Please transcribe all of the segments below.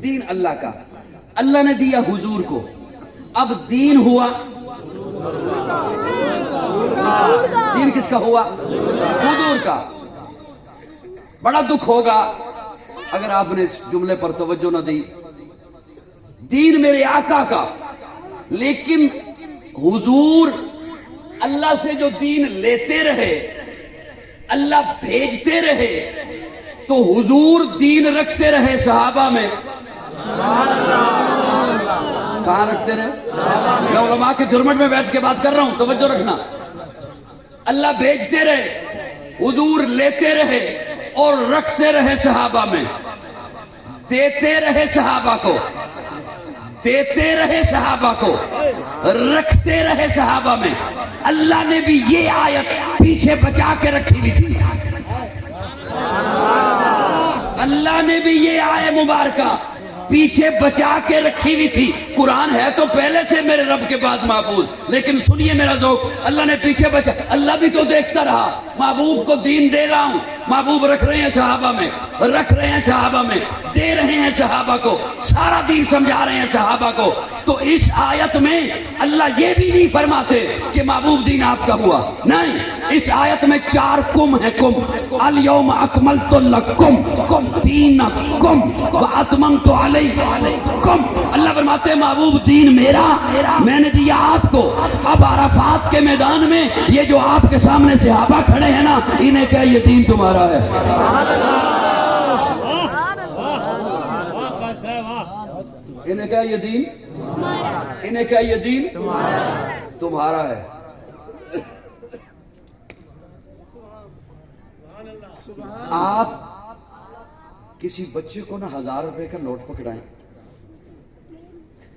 دین اللہ کا، اللہ نے دیا حضور کو، اب دین ہوا، دین کس کا ہوا؟ حضور کا۔ بڑا دکھ ہوگا اگر آپ نے اس جملے پر توجہ نہ دی، دین میرے آقا کا، لیکن حضور اللہ سے جو دین لیتے رہے، اللہ بھیجتے رہے، تو حضور دین رکھتے رہے صحابہ میں۔ کہاں رکھتے رہے؟ میں علماء کے جرمٹ میں بیٹھ کے بات کر رہا ہوں، توجہ رکھنا۔ اللہ بھیجتے رہے، حضور لیتے رہے اور رکھتے رہے صحابہ میں، دیتے رہے صحابہ کو، دیتے رہے صحابہ کو، رکھتے رہے صحابہ میں۔ اللہ نے بھی یہ آیت پیچھے بچا کے رکھی ہوئی تھی، اللہ نے بھی یہ آیت مبارکہ پیچھے بچا کے رکھی ہوئی تھی۔ قرآن ہے تو پہلے سے میرے رب کے پاس محفوظ، لیکن سنیے میرا ذوق، اللہ نے پیچھے بچا، اللہ بھی تو دیکھتا رہا، محبوب کو دین دے رہا ہوں، محبوب رکھ رہے ہیں صحابہ میں، رکھ رہے ہیں صحابہ میں، دے رہے ہیں صحابہ کو، سارا دین سمجھا رہے ہیں صحابہ کو۔ تو اس آیت میں اللہ یہ بھی نہیں فرماتے کہ محبوب دین آپ کا ہوا، نہیں، اس آیت میں 4 کم ہے، کم، الیوم اکملت لکم دینکم واتممت علیکم۔ اللہ فرماتے ہیں محبوب دین میرا، میں نے دیا آپ کو۔ اب عرفات کے میدان میں یہ جو آپ کے سامنے صحابہ کھڑے ہیں نا، انہیں کہا یہ دین تمہارا ہے، انہیں کہا یہ دین، انہیں کہا یہ دین تمہارا ہے۔ آپ کسی بچے کو نا 1000 روپے کا نوٹ پکڑائیں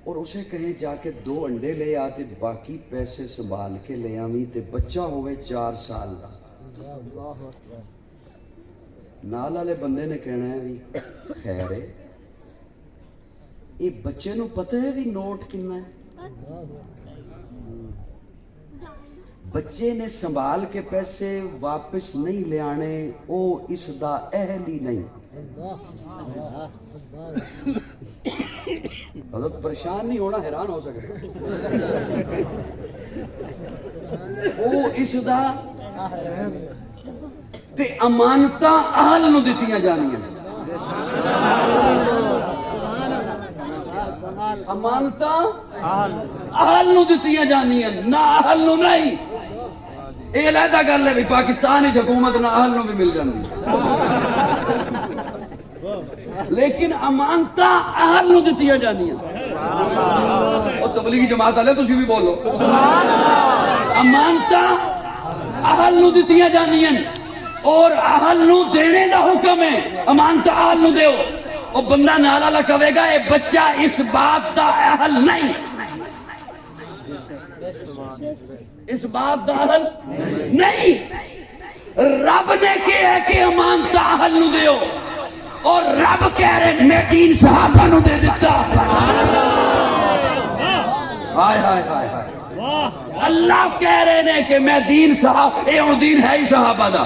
اور اسے کہیں جا کے 2 انڈے لے آتے، باقی پیسے سنبھال کے لے آویں، تے بچہ ہوئے 4 سال کا، نال والے بندے نے کہنا ہے بھی خیر ہے، یہ بچے نو پتہ ہے بھی نوٹ کنا ہے، بچے نے سنبھال کے پیسے واپس نہیں لے آنے، او اس دا اہل ہی نہیں۔ حضرت پریشان نہیں ہونا، حیران ہو سکتا، او اس دا تے امانتاں اہل نو دتیاں جانیاں، امانتاں اہل نو دتیاں جانیاں، نہ اہل نو نہیں۔ یہ علیحدہ گل ہے بھی پاکستان ہی حکومت نہ اہل نو بھی مل جاندی، لیکن امانتاں اہل نو دتیاں جانیاں۔ اور تبلیغی جماعت والے تسی بھی بولو، امانتاں اہل نو دتیاں جانیاں، اور اہل نو دینے دا حکم ہے، امانتاں اہل نو دیو۔ اور بندہ نالا لکھوے گا اے بچہ اس بات دا اہل نہیں، اس بات دا اہل نہیں۔ رب نے کہا ہے کہ امانتاں اہل نو دیو، اور رب کہہ رہے میں دین صحابہ نو دے دیتا۔ ہائے ہائے ہائے ہائے، اللہ کہہ رہے ہیں کہ میں دین صحابہ، اے ہن دین ہے ہی صحابہ دا،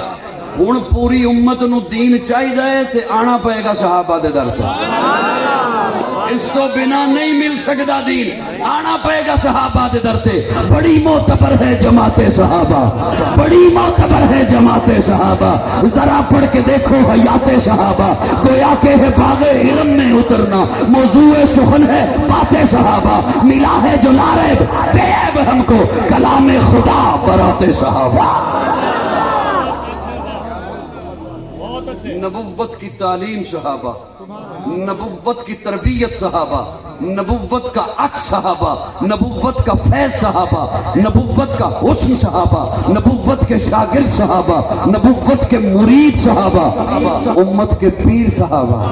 ہن پوری امت نو دین چاہیے تے آنا پائے گا صحابہ دے در تے، اس تو بنا نہیں مل سکتا دین، آنا پائے گا صحابہ دے در تے۔ بڑی معتبر ہے جماعت صحابہ، بڑی معتبر ہے جماعت صحابہ، ذرا پڑھ کے دیکھو حیات صحابہ، گویا کہ ہے باغ حرم میں اترنا، موضوع سخن ہے بات صحابہ، ملا ہے جو لاریب بے عیب ہم کو کلام خدا برات صحابہ۔ نبوت کی تعلیم صحابہ، نبوت کی تربیت صحابہ، نبوت کا عکس صحابہ، نبوت کا فیض صحابہ، نبوت کا حسن صحابہ، نبوت کے شاگرد صحابہ، نبوت کے مرید صحابہ، امت کے پیر صحابہ،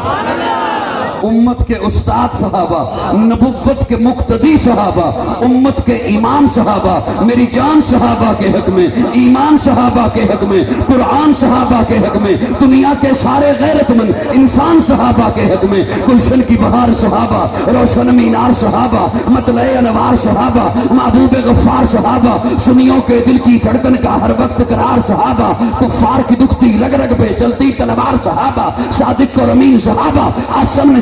امت کے استاد صحابہ، نبوت کے مقتدی صحابہ، امت کے امام صحابہ، میری جان صحابہ کے حق میں، ایمان صحابہ کے حق میں، قرآن صحابہ کے حق میں، دنیا کے سارے غیرت مند انسان صحابہ کے حق میں، گلشن کی بہار صحابہ، روشن مینار صحابہ، مطلع انوار صحابہ، محبوب غفار صحابہ، سنیوں کے دل کی دھڑکن کا ہر وقت قرار صحابہ، کفار کی دکھتی رگ رگ پہ چلتی تلوار صحابہ، صادق اور امین صحابہ، آسن میں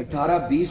18-20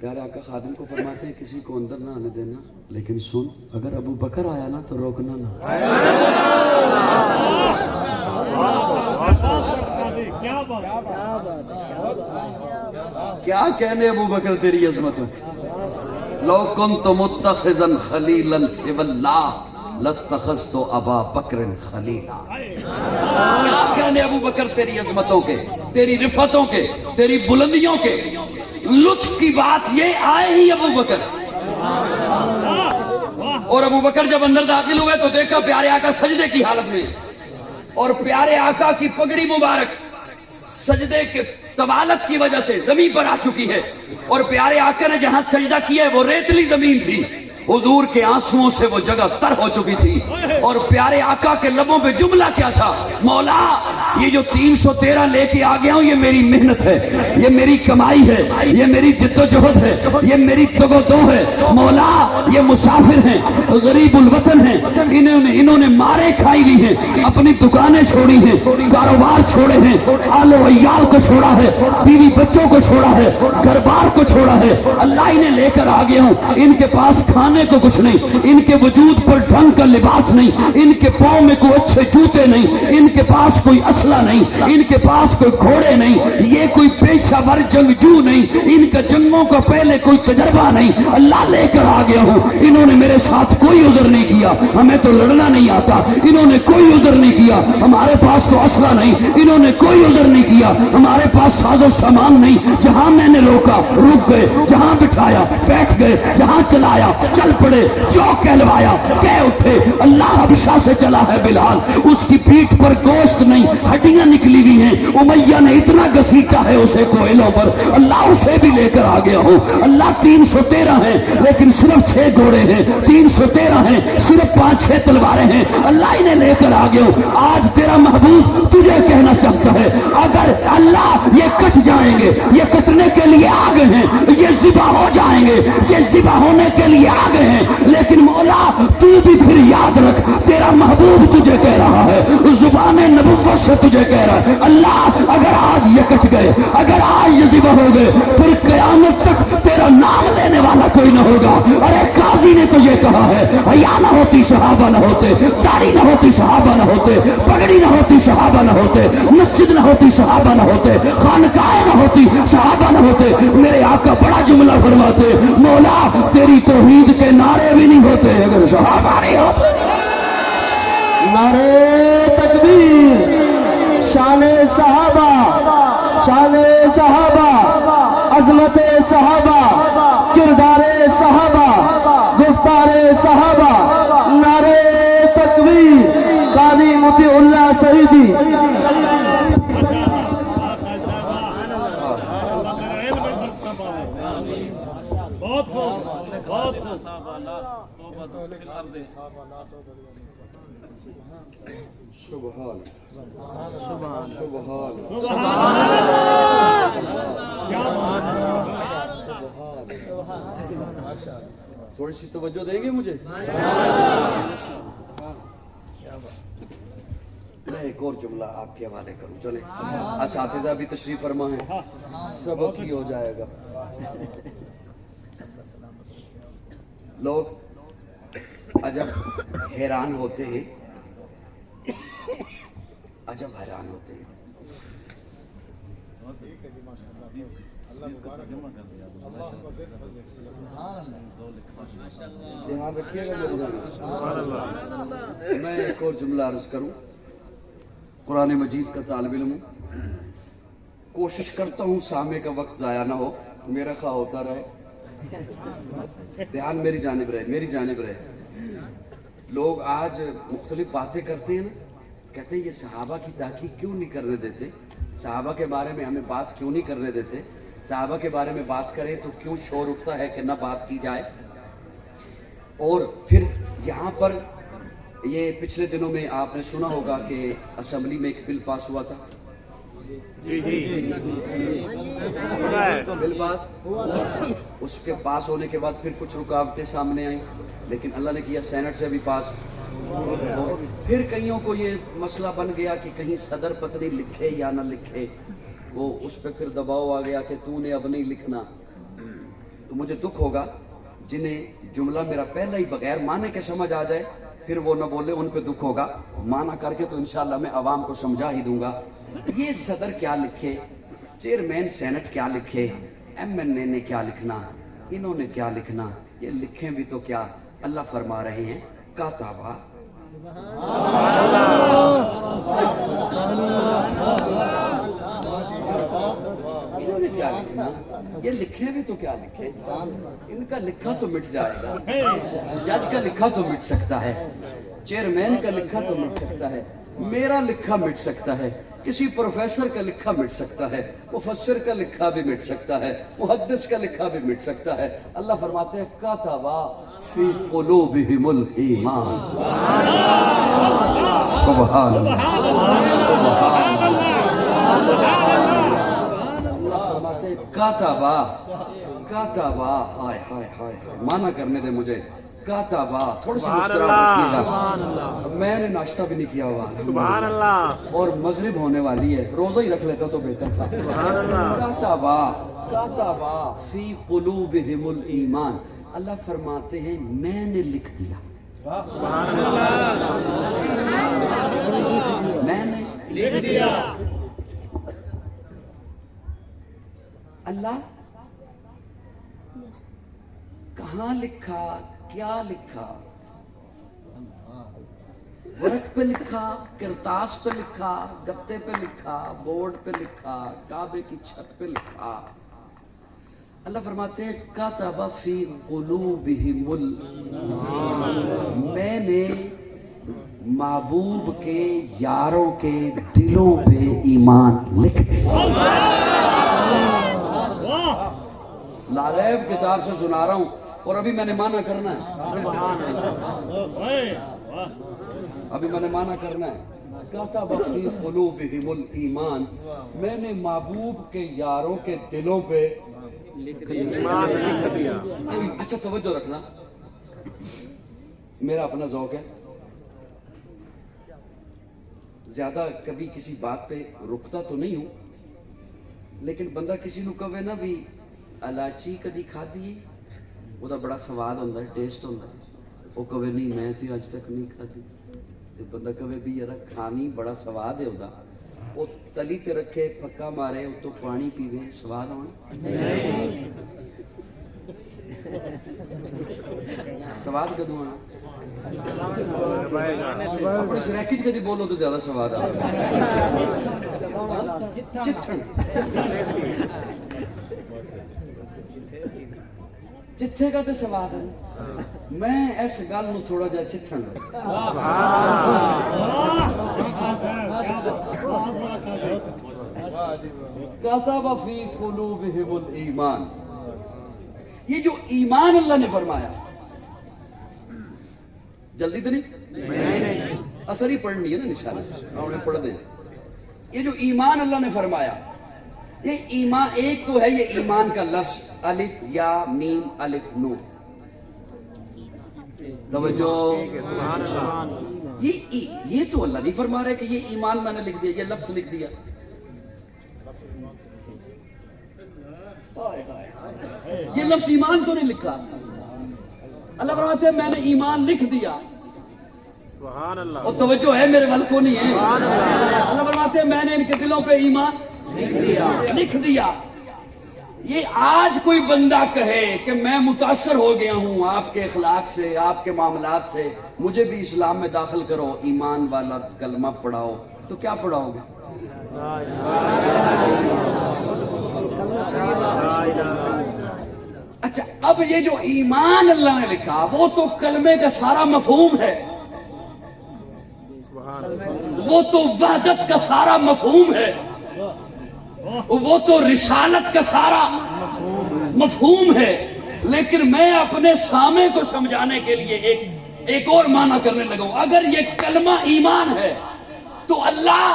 پیارے آقا خادم کو فرماتے ہیں کسی کو اندر نہ آنے دینا، لیکن سن اگر ابو بکر آیا نا تو روکنا نہ۔ کیا کہنے ابو بکر تیری عظمت میں، لو کنت متخذا خلیلا سوی اللہ لاتخذت ابا بکر خلیلا۔ کیا کہنے ابو بکر تیری عظمتوں کے، تیری رفتوں کے، تیری بلندیوں کے۔ لطف کی بات یہ آئے ہی ابو بکر، اور ابو بکر جب اندر داخل ہوئے تو دیکھا پیارے آقا سجدے کی حالت میں، اور پیارے آقا کی پگڑی مبارک سجدے کے طوالت کی وجہ سے زمین پر آ چکی ہے، اور پیارے آقا نے جہاں سجدہ کیا ہے وہ ریتلی زمین تھی، حضور کے آنسوؤں سے وہ جگہ تر ہو چکی تھی، اور پیارے آقا کے لبوں پہ جملہ کیا تھا، مولا یہ جو 313 لے کے آ گیا ہوں یہ میری محنت ہے، یہ میری کمائی ہے، یہ میری جد و جہد ہے، یہ میری تگ و دو ہے، مولا یہ مسافر ہیں، غریب الوطن ہیں، انہوں نے مارے کھائی لی ہیں، اپنی دکانیں چھوڑی ہیں، کاروبار چھوڑے ہیں، آل و عیال کو چھوڑا ہے، بیوی بچوں کو چھوڑا ہے، گھر بار کو چھوڑا ہے، اللہ انہیں لے کر آ گیا ہوں، ان کے پاس کھانے کو کچھ نہیں، ان کے وجود پر ڈھنگ کا لباس نہیں، ان کے پاؤں میں کوئی اچھے جوتے نہیں، ان کے پاس کوئی اسلحہ نہیں، ان کے پاس کوئی گھوڑے نہیں، یہ کوئی پیشہ ور جنگجو نہیں، ان کا جنگوں کا پہلے کوئی تجربہ نہیں، اللہ لے کر آ گیا ہوں، انہوں نے میرے ساتھ کوئی عذر نہیں کیا، ہمیں تو لڑنا نہیں آتا، انہوں نے کوئی عذر نہیں کیا، ہمارے پاس تو اسلحہ نہیں، انہوں نے کوئی عذر نہیں کیا، ہمارے پاس ساز و سامان نہیں، جہاں میں نے روکا رک گئے، جہاں بٹھایا بیٹھ گئے، جہاں چلایا چل پڑے، جو کہلوایا کہہ اٹھے، اللہ حبشہ سے چلا ہے بلال، اس کی پیٹھ پر گوشت نہیں ہڈیاں نکلی ہوئی ہیں، امیہ نے اتنا گھسیٹا ہے اسے کوئلوں پر، اللہ اسے بھی لے کر آ گیا ہوں، اللہ 313 ہیں لیکن صرف 6 گھوڑے ہیں، 313 ہیں صرف 5-6 تلواریں ہیں، اللہ انہیں لے کر آ گیا ہوں، آج تیرا محبوب تجھے کہنا چاہتا ہے اگر اللہ یہ کٹ جائیں گے، یہ کٹنے کے لیے آ گئے ہیں، یہ ذبح ہو جائیں گے، یہ ذبح ہونے کے لیے آ گئے ہیں، لیکن مولا تو بھی پھر یاد رکھ تیرا محبوب تجھے کہہ رہا ہے، زبان نبوت سے تجھے کہہ رہا ہے، اللہ اگر آج یہ کٹ گئے، اگر آج یہ ذبح ہو گئے، پھر قیامت تک تیرا نام لینے والا کوئی نہ ہوگا۔ ارے قاضی نے تو یہ کہا ہے حیا نہ ہوتی صحابہ نہ ہوتے، داڑھی نہ ہوتی صحابہ نہ ہوتے، پگڑی نہ ہوتی صحابہ نہ ہوتے، مسجد نہ ہوتی صحابہ نہ ہوتے، خانقاہیں نہ ہوتی صحابہ نہ ہوتے۔ میرے آقا بڑا جملہ فرماتے، مولا تیری توحید کے نعرے بھی نہیں ہوتے اگر صحابہ نہیں ہوتے۔ نعرے تکبیر، شان صحابہ، شان صحابہ، عظمت صحابہ، کردار صحابہ، گفتار صحابہ، نعرے تکبیر۔ قاضی مطیع اللہ سعیدی۔ سبحان تھوڑی سی توجہ دیں گے مجھے؟ میں ایک اور جملہ آپ کے حوالے کروں، چلیں اساتذہ بھی تشریف فرما ہیں، سبق ہی ہو جائے گا۔ لوگ عجب حیران ہوتے ہیں، عجب حیران ہوتے ہیں۔ دھیان رکھیے گا، میں ایک اور جملہ عرض کروں۔ قرآن مجید کا طالب علم ہوں، کوشش کرتا ہوں سامع کا وقت ضائع نہ ہو، میرا خواہ ہوتا رہے، دھیان میری جانب رہے، میری جانب رہے۔ لوگ آج مختلف باتیں کرتے ہیں نا، کہتے ہیں یہ صحابہ کی تحقیق کیوں نہیں کرنے دیتے، صحابہ کے بارے میں ہمیں بات کیوں نہیں کرنے دیتے، صحابہ کے بارے میں بات کریں تو کیوں شور اٹھتا ہے کہ نہ بات کی جائے۔ اور پھر یہاں پر یہ پچھلے دنوں میں آپ نے سنا ہوگا کہ اسمبلی میں ایک بل پاس ہوا تھا، بل پاس، اس کے پاس ہونے کے بعد پھر کچھ رکاوٹیں سامنے آئیں، لیکن اللہ نے کیا سینٹ سے بھی پاس۔ پھر کئیوں کو یہ مسئلہ بن گیا کہ کہیں صدر پتنی لکھے یا نہ لکھے، وہ اس پہ پھر دباؤ آ گیا کہ تو نے اب نہیں لکھنا۔ تو مجھے دکھ ہوگا جنہیں جملہ میرا پہلا ہی بغیر معنی کے سمجھ آ جائے پھر وہ نہ بولے، ان پہ دکھ ہوگا. معنی کر کے تو انشاءاللہ میں عوام کو سمجھا ہی دوں گا. یہ صدر کیا لکھے، چیئرمین سینٹ کیا لکھے، ایم این اے نے کیا لکھنا، انہوں نے کیا لکھنا، یہ لکھیں بھی تو کیا. اللہ فرما رہے ہیں کاتبہ، انہوں نے کیا لکھنا، یہ لکھیں بھی تو کیا لکھے. ان کا لکھا تو مٹ جائے گا، جج کا لکھا تو مٹ سکتا ہے، چیئرمین کا لکھا تو مٹ سکتا ہے، میرا لکھا مٹ سکتا ہے، کسی پروفیسر کا لکھا مٹ سکتا ہے، مفسر کا لکھا بھی مٹ سکتا ہے، محدث کا لکھا بھی مٹ سکتا ہے. اللہ فرماتے ہیں کاتبہ فی قلوبہم الایمان. سبحان اللہ، سبحان اللہ. کاتبہ، کاتبہ، ہائے ہائے ہائے، مانا کرنے دے مجھے. کاتبہ، تھوڑی سی مسکراہٹ رکھیے. میں نے ناشتہ بھی نہیں کیا ہوا سبحان اللہ، اور مغرب ہونے والی ہے، روزہ ہی رکھ لیتا تو بہتر تھا. کاتبہ، کاتبہ فی قلوبہم الایمان. اللہ فرماتے ہیں میں نے لکھ دیا، میں نے لکھ دیا. اللہ کہاں لکھا، کیا لکھا؟ ورق پہ لکھا، کرتاس پہ لکھا، گتے پہ لکھا، بورڈ پہ لکھا، کعبے کی چھت پہ لکھا. اللہ فرماتے ہیں کاتبہ فی قلوبہم الایمان. میں نے محبوب کے یاروں کے دلوں پہ ایمان لکھ دیا. لاریب کتاب سے سنا رہا ہوں اور ابھی میں نے مانا کرنا ہے، ابھی میں نے مانا کرنا ہے. کاتبہ فی قلوبہم الایمان، میں نے محبوب کے یاروں کے دلوں پہ ایمان لکھ دیا. اچھا توجہ رکھنا، میرا اپنا ذوق ہے، زیادہ کبھی کسی بات پہ رکتا تو نہیں ہوں، لیکن بندہ کسی نو کہے نا بھی الائچی کدی کھادی، وہ بڑا سواد ہوتا ہے، ٹیسٹ ہوتا ہے. وہ کہے نہیں میں تو اج تک نہیں کھادی. بندہ کہے بھی یار کھانی بڑا سواد ہے ہوتا، وہ تلی تے رکھے پکا مارے تو پانی پیوے سواد ہونا. سواد کدو آنا؟ اپنے سریکی چ کدی بولو تو زیادہ سواد آ. چتھے کا تو سواد ہے. میں اس گل نو تھوڑا جا چتھن کاتبہ فی قلوبہم الایمان. یہ جو ایمان اللہ نے فرمایا، جلدی تو نہیں، اثر ہی پڑھنی ہے نا نشانہ پڑھ دیں. یہ جو ایمان اللہ نے فرمایا، یہ ایمان ایک تو ہے یہ ایمان کا لفظ الف یا میم الف نون. توجہ، یہ تو اللہ نہیں فرما رہے کہ یہ ایمان میں نے لکھ دیا، یہ لفظ لکھ دیا. یہ لفظ ایمان تو نہیں لکھا. اللہ فرماتے ہیں میں نے ایمان لکھ دیا. سبحان اللہ، اور توجہ ہے میرے ول کو نہیں ہے. اللہ فرماتے ہیں میں نے ان کے دلوں پہ ایمان لکھ دیا. یہ آج کوئی بندہ کہے کہ میں متاثر ہو گیا ہوں آپ کے اخلاق سے، آپ کے معاملات سے، مجھے بھی اسلام میں داخل کرو، ایمان والا کلمہ پڑھاؤ، تو کیا پڑھاؤ گے؟ اچھا اب یہ جو ایمان اللہ نے لکھا وہ تو کلمے کا سارا مفہوم ہے، وہ تو وحدت کا سارا مفہوم ہے، وہ تو رسالت کا سارا مفہوم ہے. لیکن میں اپنے سامع کو سمجھانے کے لیے ایک اور معنی کرنے لگا ہوں. اگر یہ کلمہ ایمان ہے تو اللہ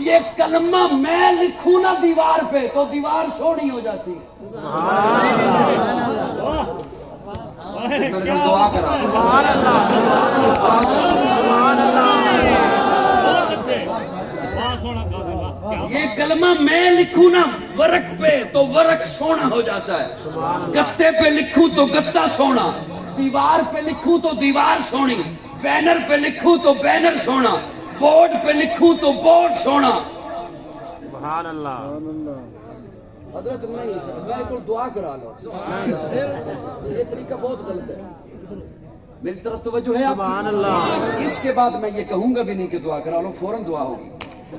یہ کلمہ میں لکھوں نا دیوار پہ تو دیوار سونی ہو جاتی. دعا کرا یہ کلمہ میں لکھوں نا ورق پہ تو ورق سونا ہو جاتا ہے, گتے پہ لکھوں تو گتا سونا, دیوار پہ لکھوں تو دیوار سونی, بینر پہ لکھوں تو بینر سونا, بورڈ پہ لکھوں تو بورڈ سونا. سبحان اللہ. حضرت میں کو دعا کرا لو, یہ طریقہ بہت غلط ہے. میری طرف توجہ ہے آپ سبحان اللہ. اس کے بعد میں یہ کہوں گا بھی نہیں کہ دعا کرا لو, فوراً دعا ہوگی.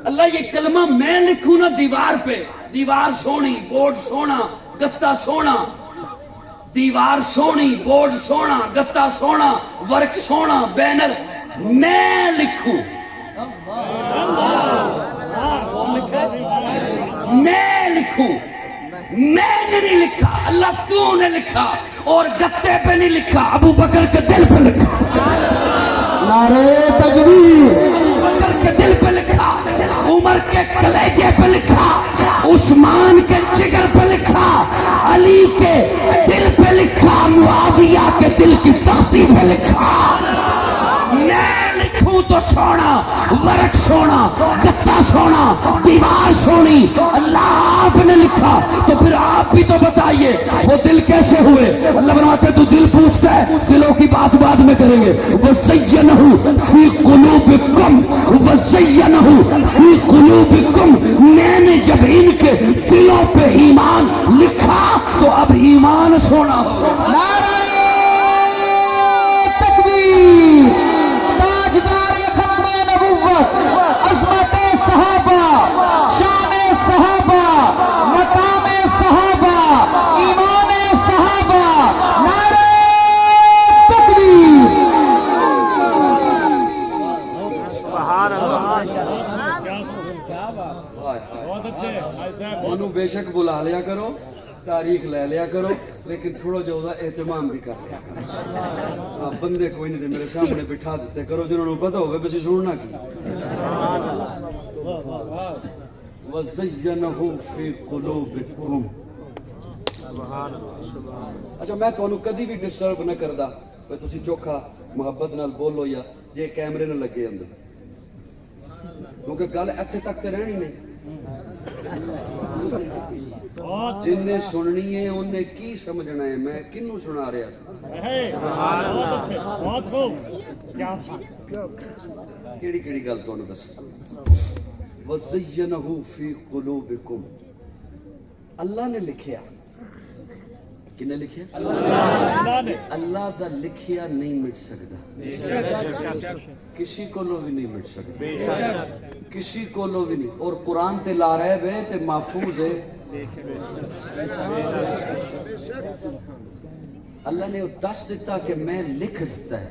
اللہ یہ کلمہ میں لکھوں نا دیوار پہ, دیوار سونی, بورڈ سونا, گتا سونا, دیوار سونی, بورڈ سونا, گتا سونا, ورق سونا, بینر میں لکھوں. میں لکھوں, میں نے نہیں لکھا, اللہ تو نے لکھا, اور گتے پہ نہیں لکھا, ابو بکر کے دل پہ لکھا. نعرہ تکبیر, ابو بکر کے دل پہ لکھا, عمر کے کلیجے پہ لکھا, عثمان کے جگر پہ لکھا, علی کے دل پہ لکھا, معاویہ کے دل کی تختی پہ لکھا. میں لکھوں تو سونا, ورق سونا, گتا سونا, دیوار سونی. اللہ آپ نے لکھا تو پھر آپ بھی تو بتائیے وہ دل کیسے ہوئے. اللہ فرماتے تو دل پوچھتا ہے, دلوں کی بات بعد میں کریں گے. وَزَيَّنَهُ فِي قُلُوبِكُمْ وَزَيَّنَهُ فِي قُلُوبِكُمْ, میں نے جب ان کے دلوں پہ ایمان لکھا تو اب ایمان سونا ہو. نعرہ تکبیر, تاجدار ختم نبوت, عظمت صحابہ, شان صحابہ, مقام صحابہ, ایمان صحابہ. نعرہ تکبیر. سبحان اللہ. انہوں بے شک بلا لیا کرو, تاریخ لے لیا کرو, لیکن تھوڑا جو اہتمام بھی کر لیا کرو. بندے کوئی نہیں تھے میرے سامنے بٹھا دیتے کرو جنہوں نے پتا ہوگا بس سننا کی. وَزَيَّنَهُ فِي قُلُوبِكُمْ. اچھا میں تھانوں کدی بھی ڈسٹرب نہ کردا, تسی چوکھا محبت نال بولو یا یہ کیمرے نہ لگے اندر, کیونکہ گل ایتھے تک تے رہنی نہیں. جن نے سننی ہے انہیں کی سمجھنا ہے, میں کنوں سنا رہا. کیڑی کیڑی گل تو دس. وَزَيَّنَهُ فِي قُلُوبِكُمْ, اللہ نے لکھیا. کنے لکھیا؟ اللہ دا لکھیا نہیں مٹ سکتا, کسی کو لو بھی نہیں مٹ سکتا, کسی کو لو بھی نہیں. اور قرآن تے لا رہے بے تے محفوظ ہے. اللہ نے دس دیتا کہ میں لکھ دیتا ہے,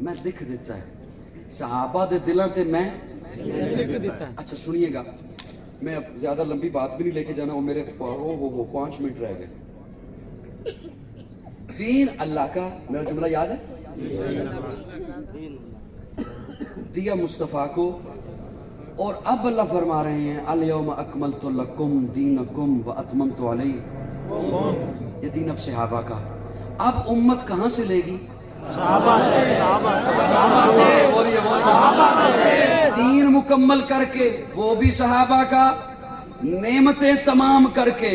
میں لکھ دیتا ہے. صحابہ دے دلوں تے میں لکھ دیتا ہے. اچھا سنیے گا, میں اب زیادہ لمبی بات بھی نہیں لے کے جانا, وہ میرے 5 منٹ رہ گئے. دین اللہ کا, میرا جملہ یاد ہے, دیا مصطفیٰ کو. اور اب اللہ فرما رہے ہیں الیوم اکملت لکم دینکم واتممت علیکم. یہ دین اب صحابہ کا. اب امت کہاں سے لے گی؟ صحابہ سے. دین مکمل کر کے وہ بھی صحابہ کا, نعمتیں تمام کر کے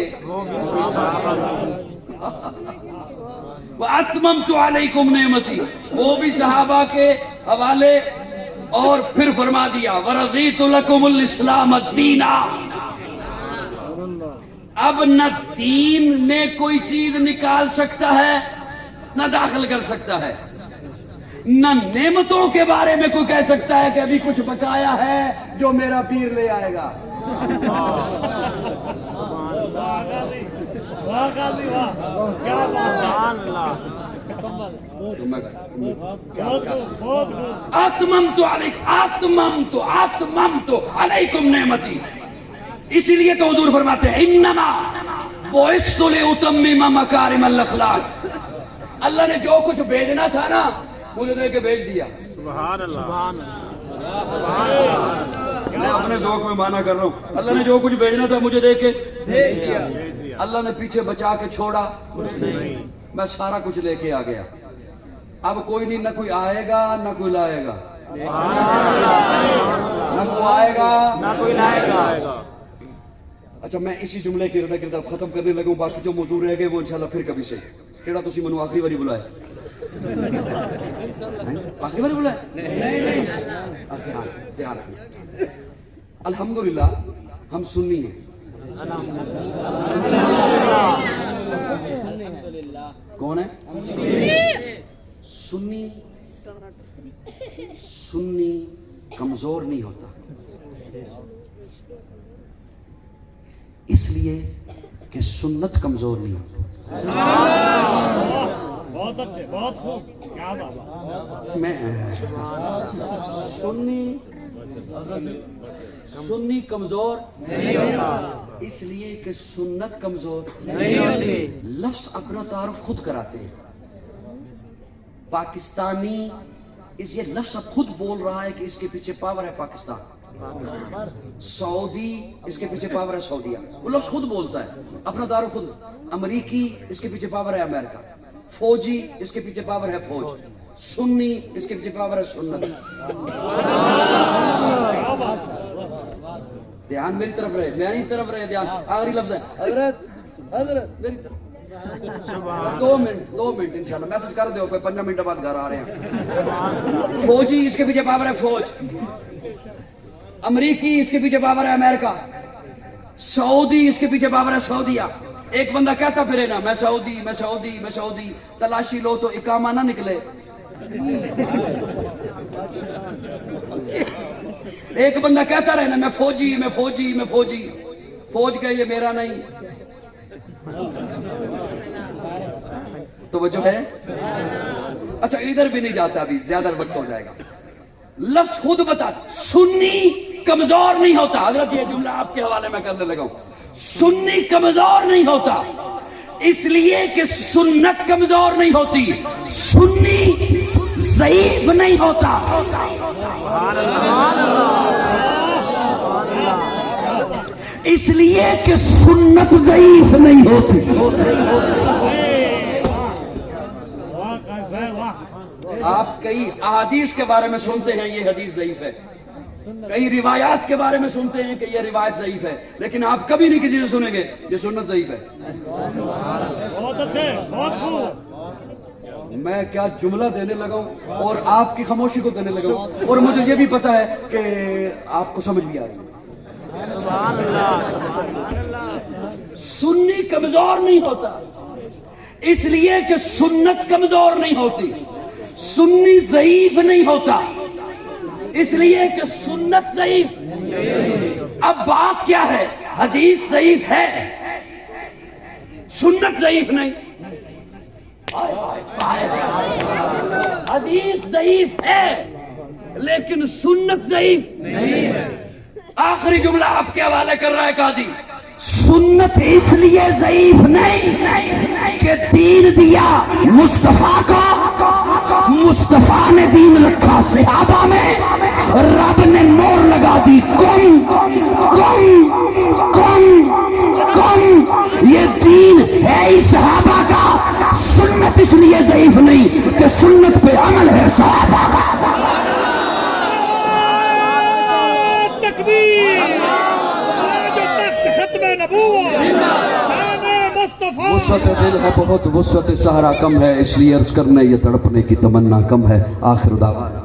وَأَتْمَمْتُ عَلَيْكُمْ نِعْمَتِي, وہ بھی صحابہ کے حوالے. اور پھر فرما دیا وَرَضِيتُ لَكُمُ الْإِسْلَامَ دِينًا. اب نہ دین میں کوئی چیز نکال سکتا ہے نہ داخل کر سکتا ہے, نہ نعمتوں کے بارے میں کوئی کہہ سکتا ہے کہ ابھی کچھ بقایا ہے جو میرا پیر لے آئے گا. اتممت علیکم نعمتی. اسی لیے تو حضور فرماتے ہیں انما بعثت لاتمم مکارم الاخلاق. اللہ نے جو کچھ بھیجنا تھا نا مجھے دے کے بھیج دیا. سبحان اللہ. میں اپنے ذوق میں مانا کر رہا ہوں, اللہ نے جو کچھ بھیجنا تھا مجھے دے کے بھیج دیا. اللہ نے پیچھے بچا کے چھوڑا کچھ نہیں, میں سارا کچھ لے کے آ گیا. اب کوئی نہیں, نہ کوئی آئے گا نہ کوئی لائے گا. نہ کوئی آئے گا نہ کوئی لائے گا. اچھا میں اسی جملے کے ارد گرد ختم کرنے لگوں. باقی جو موضوع رہ گئے وہ انشاءاللہ پھر کبھی سے. کیڑا تسی منو آخری باری بلائے؟ آخری باری بلائے؟ نہیں. دھیان رکھنا. الحمدللہ ہم سنی ہیں. کون ہے؟ سنی کمزور نہیں ہوتا، اس لیے کہ سنت کمزور نہیں ہوتی. بہت اچھے، بہت خوب، کیا بات. میں سنی کمزور نہیں ہوتا، اس لیے کہ سنت کمزور نہیں ہوتی. لفظ اپنا تعارف خود کراتے ہیں. پاکستانی اس یہ لفظ اب خود بول رہا ہے کہ اس کے پیچھے پاور ہے پاکستان. سعودی اس کے پیچھے پاور ہے سعودیہ. وہ لفظ خود بولتا ہے اپنا تعارف خود. امریکی اس کے پیچھے پاور ہے امریکہ. فوجی اس کے پیچھے پاور ہے فوج. سنی اس کے پیچھے پاور ہے سنت. دھیان میری طرف رہے، میری طرف رہے دھیان. آخری لفظ ہے حضرت میری طرف. 2 منٹ انشاءاللہ میسج کر دیو. کوئی 5 منٹ بعد گھر آ رہے ہیں. فوجی اس کے پیچھے پاور ہے فوج. امریکی اس کے پیچھے پاور ہے امریکہ. سعودی اس کے پیچھے پاور ہے سعودیہ. ایک بندہ کہتا پھرے نا میں سعودی میں سعودی میں سعودی. تلاشی لو تو اقامہ نہ نکلے. ایک بندہ کہتا رہے نا میں فوجی میں فوجی میں فوجی. فوج کہ یہ میرا نہیں. توجہ ہے. اچھا ادھر بھی نہیں جاتا ابھی زیادہ وقت ہو جائے گا. لفظ خود بتا. سنی کمزور نہیں ہوتا. حضرت یہ جملہ آپ کے حوالے میں کرنے لگا ہوں. سنی کمزور نہیں ہوتا اس لیے کہ سنت کمزور نہیں ہوتی. سنی ضعیف نہیں ہوتا. اس لیے کہ سنت ضعیف نہیں ہوتی. آپ کئی احادیث کے بارے میں سنتے ہیں یہ حدیث ضعیف ہے. کئی روایات کے بارے میں سنتے ہیں کہ یہ روایت ضعیف ہے. لیکن آپ کبھی نہیں کسی سے سنیں گے یہ سنت ضعیف ہے. بہت اچھے، بہت خوب. میں کیا جملہ دینے لگا ہوں اور آپ کی خاموشی کو دینے لگا ہوں. اور مجھے یہ بھی پتا ہے کہ آپ کو سمجھ بھی آ رہی ہے. سنی کمزور نہیں ہوتا اس لیے کہ سنت کمزور نہیں ہوتی. سنی ضعیف نہیں ہوتا اس لیے کہ سنت ضعیف. اب بات کیا ہے؟ حدیث ضعیف ہے سنت ضعیف نہیں. حدیث ضعیف ہے لیکن سنت ضعیف نہیں ہے. آخری جملہ آپ کے حوالے کر رہا ہے قاضی. سنت اس لیے ضعیف نہیں کہ دین دیا مصطفیٰ کو. مصطفیٰ نے دین رکھا صحابہ میں. رب نے مور لگا دی کم کم کم کم. یہ دین ہے ہی صحابہ کا. سنت اس لیے ضعیف نہیں کہ سنت پہ عمل ہے صحابہ کا. وسعت دل ہے بہت وسعت سہارا کم ہے اس لیے عرض کرنے یہ تڑپنے کی تمنا کم ہے. آخر دعوانا